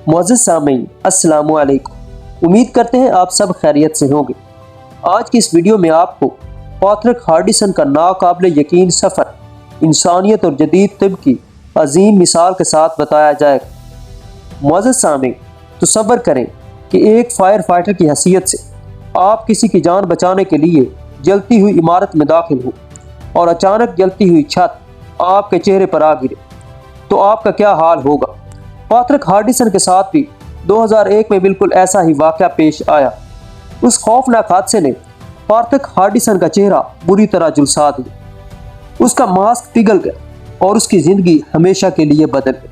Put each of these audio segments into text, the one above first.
معزز سامعین السلام علیکم، امید کرتے ہیں آپ سب خیریت سے ہوں گے۔ آج کی اس ویڈیو میں آپ کو پیٹرک ہارڈسن کا ناقابل یقین سفر انسانیت اور جدید طب کی عظیم مثال کے ساتھ بتایا جائے گا۔ معزز سامعین، تصور کریں کہ ایک فائر فائٹر کی حیثیت سے آپ کسی کی جان بچانے کے لیے جلتی ہوئی عمارت میں داخل ہوں اور اچانک جلتی ہوئی چھت آپ کے چہرے پر آ گرے تو آپ کا کیا حال ہوگا؟ پیٹرک ہارڈسن کے ساتھ بھی 2001 میں بالکل ایسا ہی واقعہ پیش آیا۔ اس خوفناک حادثے نے پیٹرک ہارڈسن کا چہرہ بری طرح جھلسا دیا، اس کا ماسک پگھل گیا اور اس کی زندگی ہمیشہ کے لیے بدل گئی۔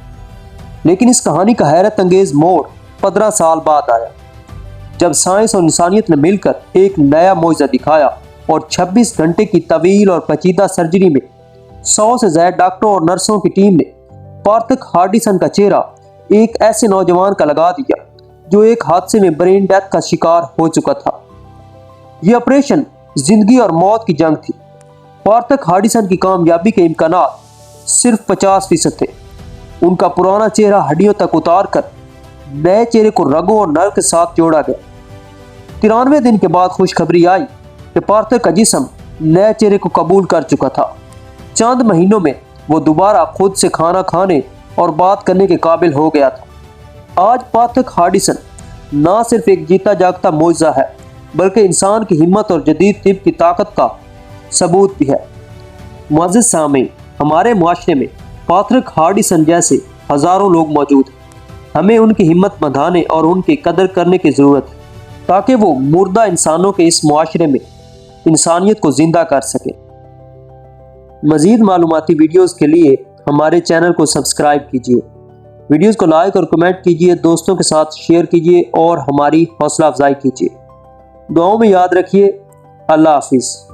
لیکن اس کہانی کا حیرت انگیز موڑ 15 سال بعد آیا، جب سائنس اور انسانیت نے مل کر ایک نیا معجزہ دکھایا اور 26 گھنٹے کی طویل اور پیچیدہ سرجری میں 100 سے زائد ڈاکٹروں اور نرسوں کی ٹیم نے پیٹرک ہارڈسن کا چہرہ ایک ایسے نوجوان کا لگا دیا جو ایک حادثے میں برین ڈیتھ کا شکار ہو چکا تھا۔ یہ آپریشن زندگی اور موت کی جنگ تھی۔ پیٹرک ہارڈسن کی کامیابی کے امکانات صرف 50% تھے۔ ان کا پرانا چہرہ ہڈیوں تک اتار کر نئے چہرے کو رگوں اور نرو کے ساتھ جوڑا گیا۔ 93 دن کے بعد خوشخبری آئی کہ پیٹرک کا جسم نئے چہرے کو قبول کر چکا تھا۔ چند مہینوں میں وہ دوبارہ خود سے کھانا کھانے اور بات کرنے کے قابل ہو گیا تھا۔ آج پیٹرک ہارڈسن نہ صرف ایک جیتا جاگتا معجزہ ہے بلکہ انسان کی ہمت اور جدید طب کی طاقت کا ثبوت بھی ہے۔ معزز سامعین، ہمارے معاشرے میں پیٹرک ہارڈسن جیسے ہزاروں لوگ موجود ہیں۔ ہمیں ان کی ہمت بندھانے اور ان کی قدر کرنے کی ضرورت ہے تاکہ وہ مردہ انسانوں کے اس معاشرے میں انسانیت کو زندہ کر سکیں۔ مزید معلوماتی ویڈیوز کے لیے ہمارے چینل کو سبسکرائب کیجیے، ویڈیوز کو لائک اور کمنٹ کیجیے، دوستوں کے ساتھ شیئر کیجیے اور ہماری حوصلہ افزائی کیجیے۔ دعاؤں میں یاد رکھیے۔ اللہ حافظ۔